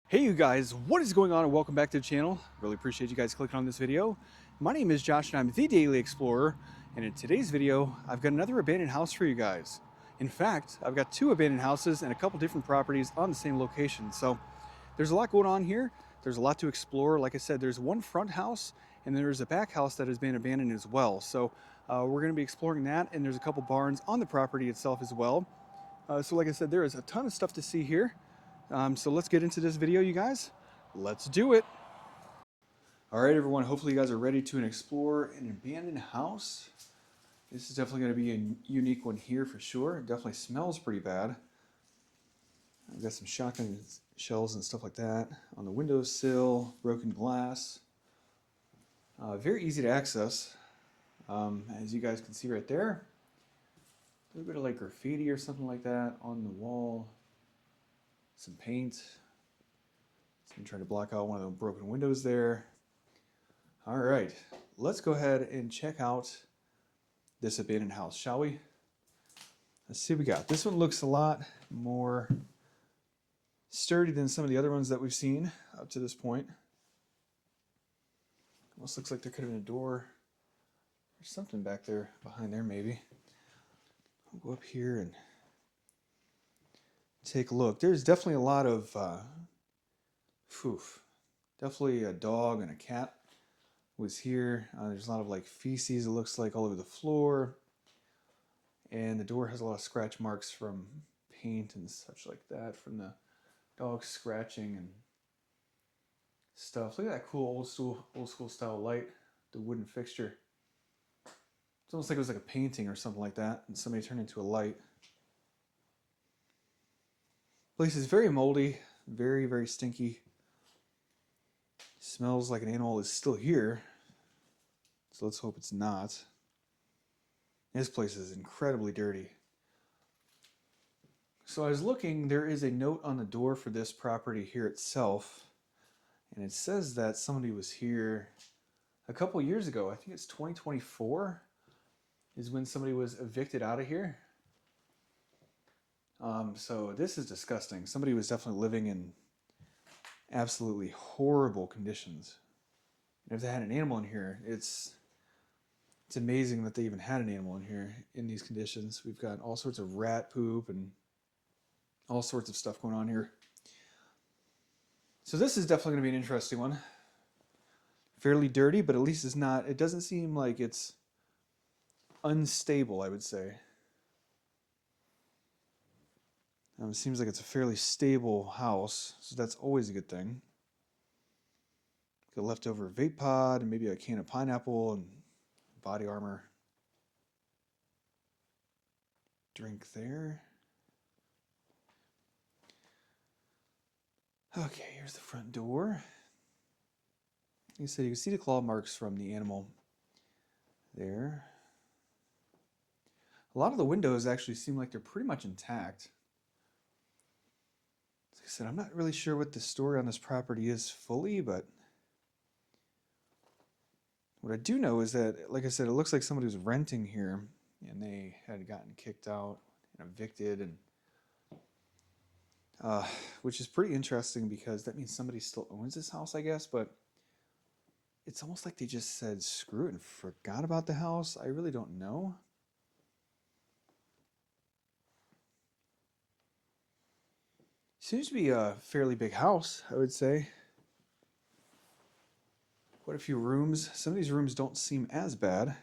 Hey you guys, what is going on and welcome back to the channel. Really appreciate you guys clicking on this video. My name is Josh and I'm the Daily Explorer, and in today's video I've got another abandoned house for you guys. In fact, I've got two abandoned houses and a couple different properties on the same location. So there's a lot going on here. There's a lot to explore. Like I said, there's one front house and there's a back house that has been abandoned as well. So we're going to be exploring that, and there's a couple barns on the property itself as well. So like I said, there is a ton of stuff to see here. So let's get into this video, you guys. Let's do it. All right, everyone. Hopefully you guys are ready to explore an abandoned house. This is definitely going to be a unique one here for sure. It definitely smells pretty bad. I've got some shotgun shells and stuff like that on the windowsill, broken glass. Very easy to access. As you guys can see right there, a little bit of like graffiti or something like that on the wall. Some paint. I'm trying to block out one of the broken windows there. All right, let's go ahead and check out this abandoned house, shall we? Let's see what we got. This one looks a lot more sturdy than some of the other ones that we've seen up to this point. Almost looks like there could have been a door. There's something back there behind there maybe. I'll go up here and take a look. There's definitely a lot of definitely a dog and a cat was here. There's a lot of like feces, it looks like, all over the floor. And the door has a lot of scratch marks from paint and such like that, from the dog scratching and stuff. Look at that cool old school style light, the wooden fixture. It's almost like it was like a painting or something like that, and somebody turned it into a light. Place is very moldy, very, very stinky. Smells like an animal is still here. So let's hope it's not. This place is incredibly dirty. So I was looking, there is a note on the door for this property here itself. And it says that somebody was here a couple years ago. I think it's 2024 is when somebody was evicted out of here. So this is disgusting. Somebody was definitely living in absolutely horrible conditions. And if they had an animal in here, it's amazing that they even had an animal in here in these conditions. We've got all sorts of rat poop and all sorts of stuff going on here. So this is definitely going to be an interesting one. Fairly dirty, but at least it's not, it doesn't seem like it's unstable, I would say. It seems like it's a fairly stable house, so that's always a good thing. Got leftover vape pod and maybe a can of pineapple and body armor. Drink there. Okay, here's the front door. Like I said, you can see the claw marks from the animal there. A lot of the windows actually seem like they're pretty much intact. Like I said, I'm not really sure what the story on this property is fully, but what I do know is that, like I said, it looks like somebody was renting here and they had gotten kicked out and evicted, and which is pretty interesting because that means somebody still owns this house, I guess, but it's almost like they just said screw it and forgot about the house. I really don't know. Seems to be a fairly big house, I would say. Quite a few rooms. Some of these rooms don't seem as bad.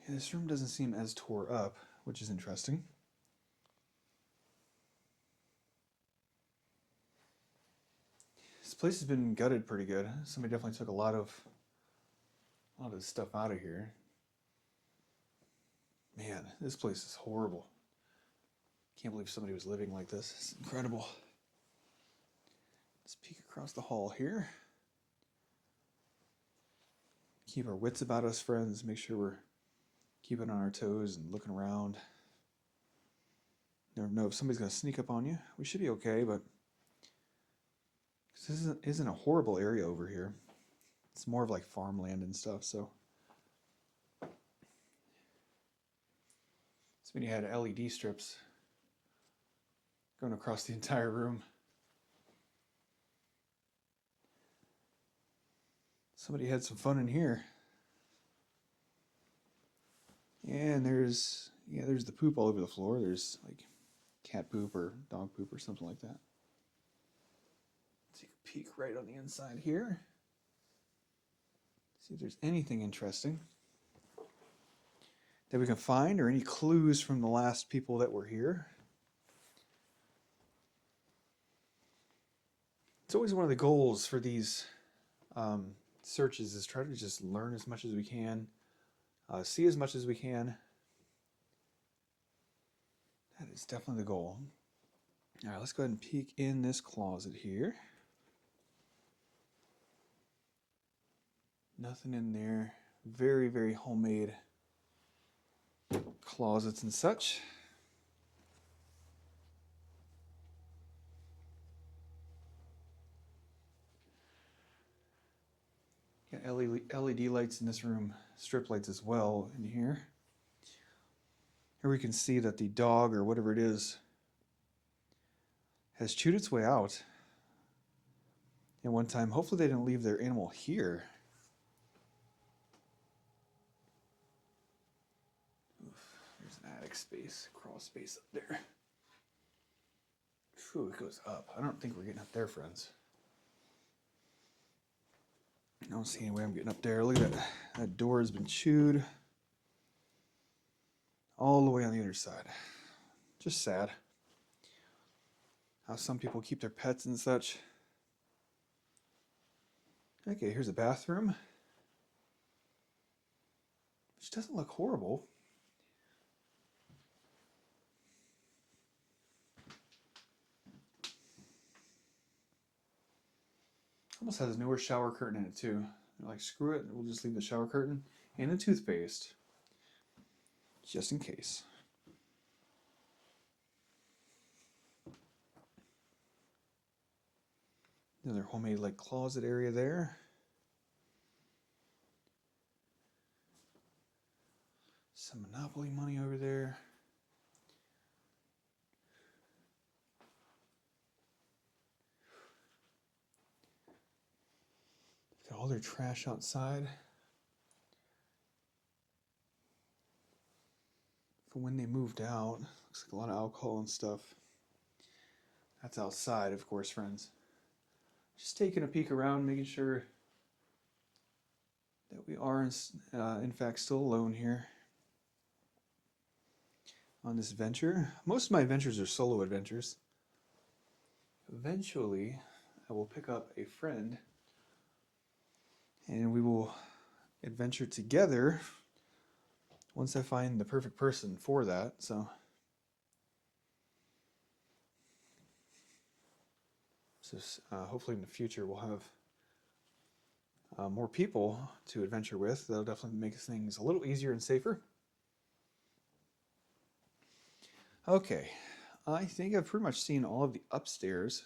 Yeah, this room doesn't seem as tore up, which is interesting. This place has been gutted pretty good. Somebody definitely took a lot of this stuff out of here. Man, this place is horrible. Can't believe somebody was living like this. It's incredible. Let's peek across the hall here. Keep our wits about us, friends. Make sure we're keeping on our toes and looking around. Never know if somebody's going to sneak up on you. We should be okay, but This isn't a horrible area over here. It's more of like farmland and stuff, so. So when you had LED strips going across the entire room. Somebody had some fun in here. And there's the poop all over the floor. There's like cat poop or dog poop or something like that. Let's take a peek right on the inside here. See if there's anything interesting that we can find or any clues from the last people that were here. It's always one of the goals for these searches is try to just learn as much as we can, see as much as we can. That is definitely the goal. All right, let's go ahead and peek in this closet here. Nothing in there. Very, very homemade closets and such. Got LED lights in this room, strip lights as well in here. Here we can see that the dog or whatever it is has chewed its way out. And one time, hopefully they didn't leave their animal here. There's an attic space, crawl space up there. Phew, it goes up. I don't think we're getting up there, friends. I don't see any way I'm getting up there. Look at that. That door has been chewed all the way on the other side. Just sad. How some people keep their pets and such. Okay, here's a bathroom. Which doesn't look horrible. Almost has a newer shower curtain in it too. They're like, screw it, we'll just leave the shower curtain and the toothpaste. Just in case. Another homemade like closet area there. Some Monopoly money over there. Got all their trash outside. For when they moved out. Looks like a lot of alcohol and stuff. That's outside, of course, friends. Just taking a peek around, making sure that we are in fact still alone here on this adventure. Most of my adventures are solo adventures. Eventually, I will pick up a friend and we will adventure together once I find the perfect person for that. So hopefully in the future we'll have more people to adventure with. That'll definitely make things a little easier and safer. Okay, I think I've pretty much seen all of the upstairs.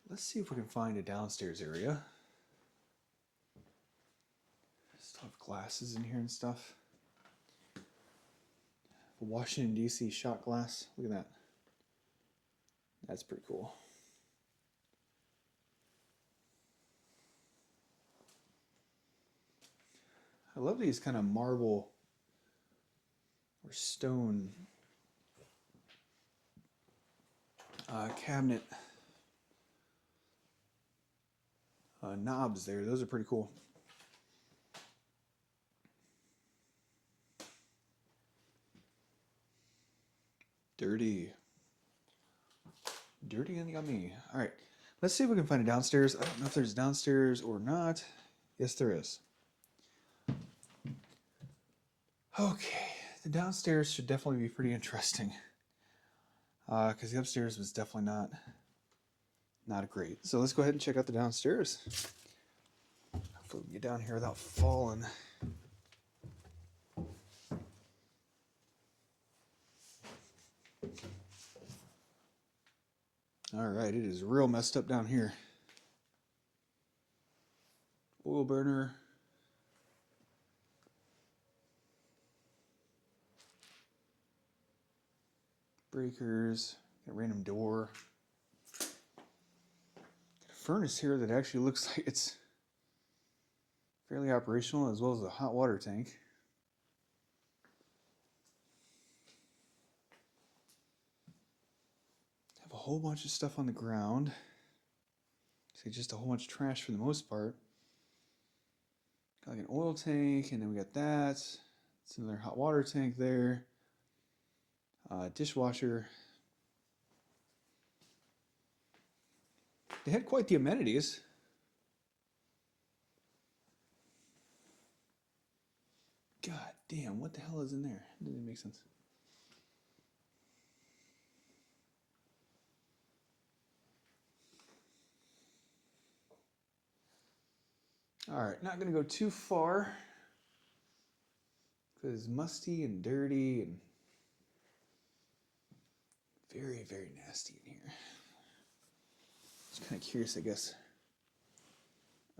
Let's see if we can find a downstairs area. Still have glasses in here and stuff. The Washington, D.C. shot glass. Look at that. That's pretty cool. I love these kind of marble or stone cabinet knobs there. Those are pretty cool. Dirty. Dirty and yummy. All right, let's see if we can find a downstairs. I don't know if there's downstairs or not. Yes, there is. Okay, the downstairs should definitely be pretty interesting. Because the upstairs was definitely not great. So let's go ahead and check out the downstairs. Hopefully we can get down here without falling. All right, it is real messed up down here. oil burner. Breakers, got a random door. Got a furnace here that actually looks like it's fairly operational, as well as a hot water tank. Have a whole bunch of stuff on the ground. See, just a whole bunch of trash for the most part. Got like an oil tank, and then we got that. It's another hot water tank there. Dishwasher. They had quite the amenities. God damn, what the hell is in there? That doesn't make sense. All right, not gonna go too far because it's musty and dirty and very, very nasty in here. Just kind of curious, I guess,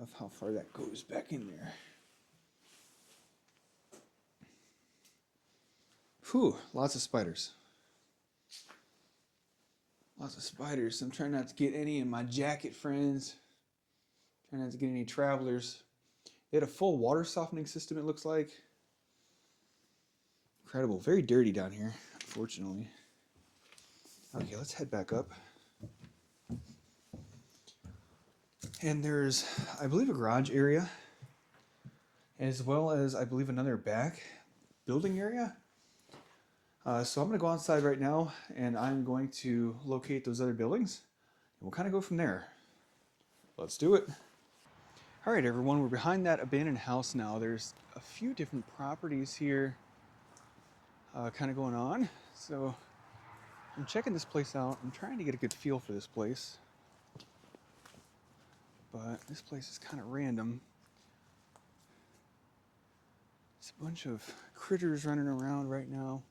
of how far that goes back in there. Whew, lots of spiders. Lots of spiders. I'm trying not to get any in my jacket, friends. Trying not to get any travelers. They had a full water softening system, it looks like. Incredible. Very dirty down here, unfortunately. Okay, let's head back up. And there's, I believe, a garage area, as well as, I believe, another back building area. So I'm going to go outside right now, and I'm going to locate those other buildings. And we'll kind of go from there. Let's do it. All right, everyone, we're behind that abandoned house now. There's a few different properties here kind of going on. So I'm checking this place out. I'm trying to get a good feel for this place. But this place is kind of random. There's a bunch of critters running around right now.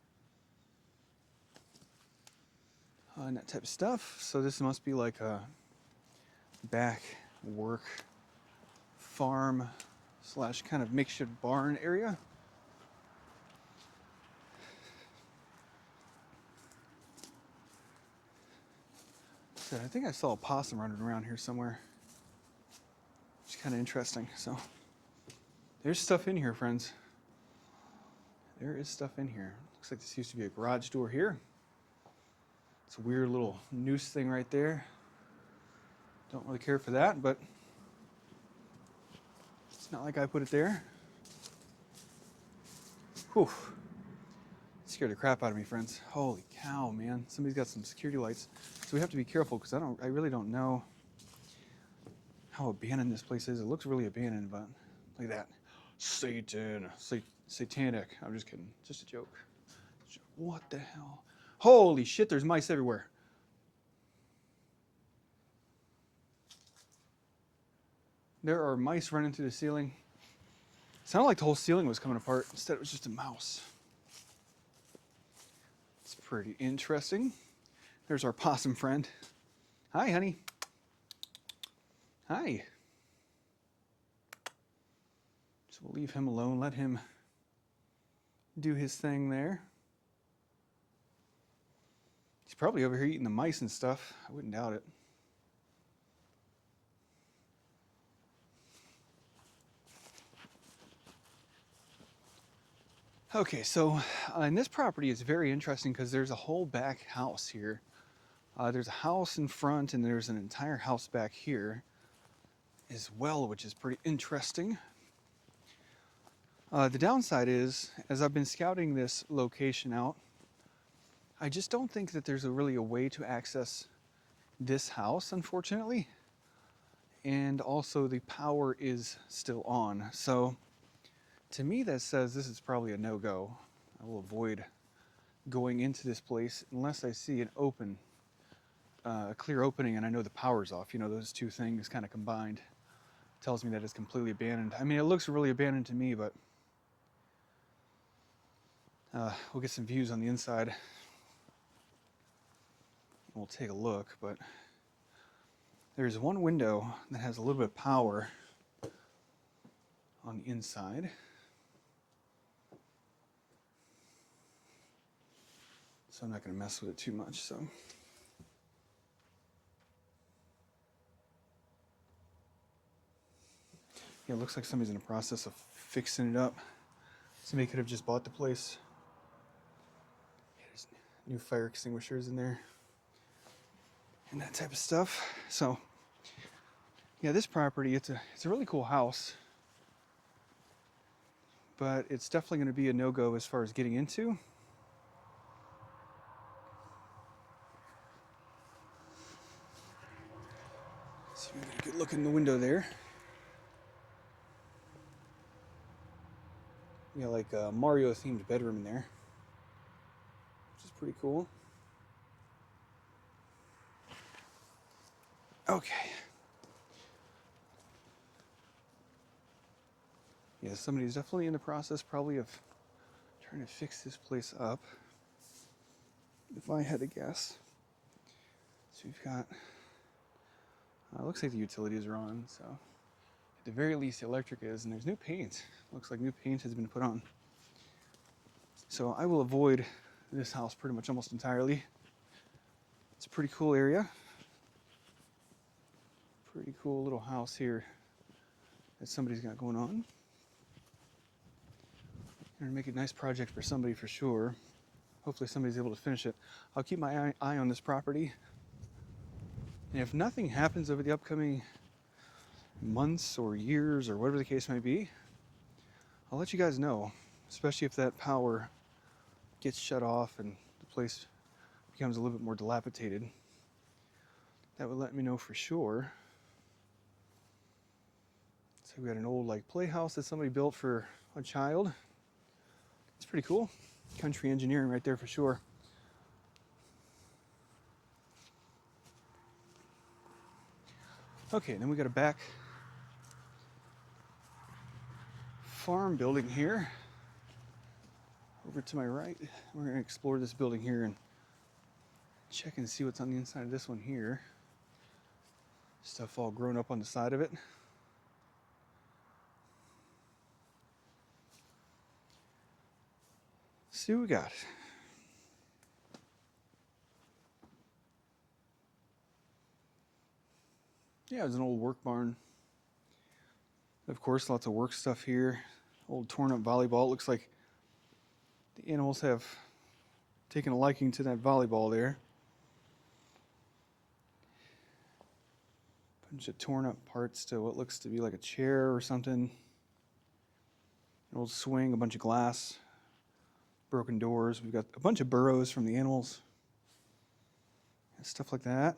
And that type of stuff. So this must be like a back work farm slash kind of makeshift barn area. So I think I saw a possum running around here somewhere. It's kind of interesting. So there's stuff in here, friends. There is stuff in here. Looks like this used to be a garage door here. It's a weird little noose thing right there. Don't really care for that, but it's not like I put it there. Whew. It scared the crap out of me, friends. Holy cow, man. Somebody's got some security lights. So we have to be careful because I really don't know how abandoned this place is. It looks really abandoned, but look at that. Satan. Satanic. I'm just kidding. Just a joke. What the hell? Holy shit, there's mice everywhere. There are mice running through the ceiling. It sounded like the whole ceiling was coming apart. Instead, it was just a mouse. It's pretty interesting. There's our possum friend. Hi, honey. Hi. So we'll leave him alone. Let him do his thing there. He's probably over here eating the mice and stuff. I wouldn't doubt it. Okay, so and this property is very interesting because there's a whole back house here. There's a house in front and there's an entire house back here as well, which is pretty interesting. The downside is, as I've been scouting this location out, I just don't think that there's really a way to access this house, unfortunately. And also the power is still on. So to me, that says this is probably a no-go. I will avoid going into this place unless I see an open, a clear opening and I know the power's off. You know, those two things kind of combined tells me that it's completely abandoned. I mean, it looks really abandoned to me, but we'll get some views on the inside. We'll take a look, but there's one window that has a little bit of power. on the inside. So I'm not going to mess with it too much. So yeah, it looks like somebody's in the process of fixing it up. Somebody could have just bought the place. Yeah, there's new fire extinguishers in there and that type of stuff. So yeah, this property, it's a really cool house, but it's definitely going to be a no-go as far as getting into. So we get a good look in the window there. We got like a Mario themed bedroom in there, which is pretty cool. Okay. Yeah, somebody's definitely in the process probably of trying to fix this place up, if I had to guess. So we've got, looks like the utilities are on, so at the very least the electric is, and there's new paint. Looks like new paint has been put on. So I will avoid this house pretty much almost entirely. It's a pretty cool area. Pretty cool little house here that somebody's got going on. Gonna make a nice project for somebody for sure. Hopefully somebody's able to finish it. I'll keep my eye on this property. And if nothing happens over the upcoming months or years or whatever the case may be, I'll let you guys know, especially if that power gets shut off and the place becomes a little bit more dilapidated. That would let me know for sure. So we got an old like playhouse that somebody built for a child. It's pretty cool. Country engineering right there for sure. Okay, then we got a back farm building here. Over to my right, we're going to explore this building here and check and see what's on the inside of this one here. Stuff all grown up on the side of it. See what we got. Yeah, it's an old work barn. Of course, lots of work stuff here. Old torn up volleyball. It looks like the animals have taken a liking to that volleyball there. Bunch of torn up parts to what looks to be like a chair or something. An old swing, a bunch of glass, broken doors. We've got a bunch of burrows from the animals and stuff like that.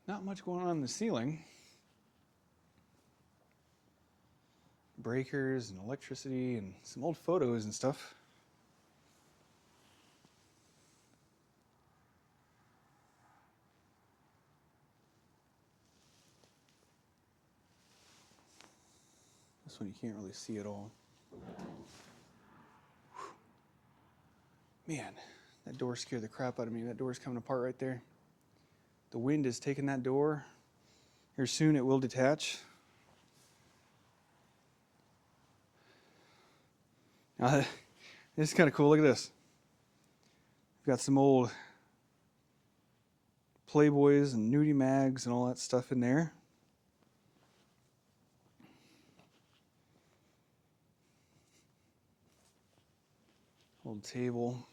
Not much going on in the ceiling. Breakers and electricity and some old photos and stuff. This one you can't really see at all. Man, that door scared the crap out of me. That door's coming apart right there. The wind is taking that door. Here soon it will detach. Now, this is kind of cool. Look at this. We've got some old Playboys and nudie mags and all that stuff in there. Old table.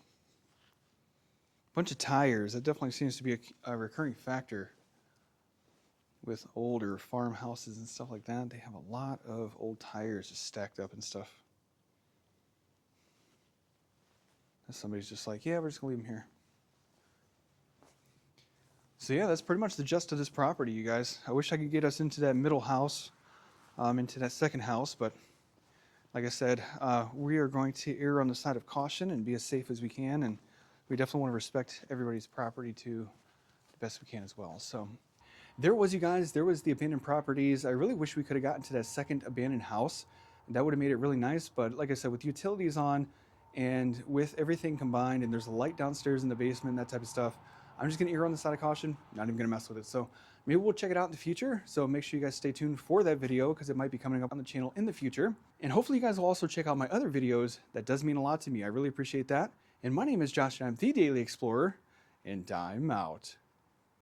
Bunch of tires. That definitely seems to be a recurring factor with older farmhouses and stuff like that. They have a lot of old tires just stacked up and stuff. And somebody's just like, yeah, we're just gonna leave them here. So yeah, that's pretty much the gist of this property, you guys. I wish I could get us into that middle house, into that second house, but like I said, we are going to err on the side of caution and be as safe as we can, and we definitely want to respect everybody's property to the best we can as well. So there was, you guys, there was the abandoned properties. I really wish we could have gotten to that second abandoned house. That would have made it really nice, but like I said, with utilities on and with everything combined, and there's a light downstairs in the basement, that type of stuff, I'm just gonna err on the side of caution, not even gonna mess with it. So maybe we'll check it out in the future. So make sure you guys stay tuned for that video because it might be coming up on the channel in the future. And hopefully you guys will also check out my other videos. That does mean a lot to me. I really appreciate that. And my name is Josh and I'm the Daily Explorer, and I'm out.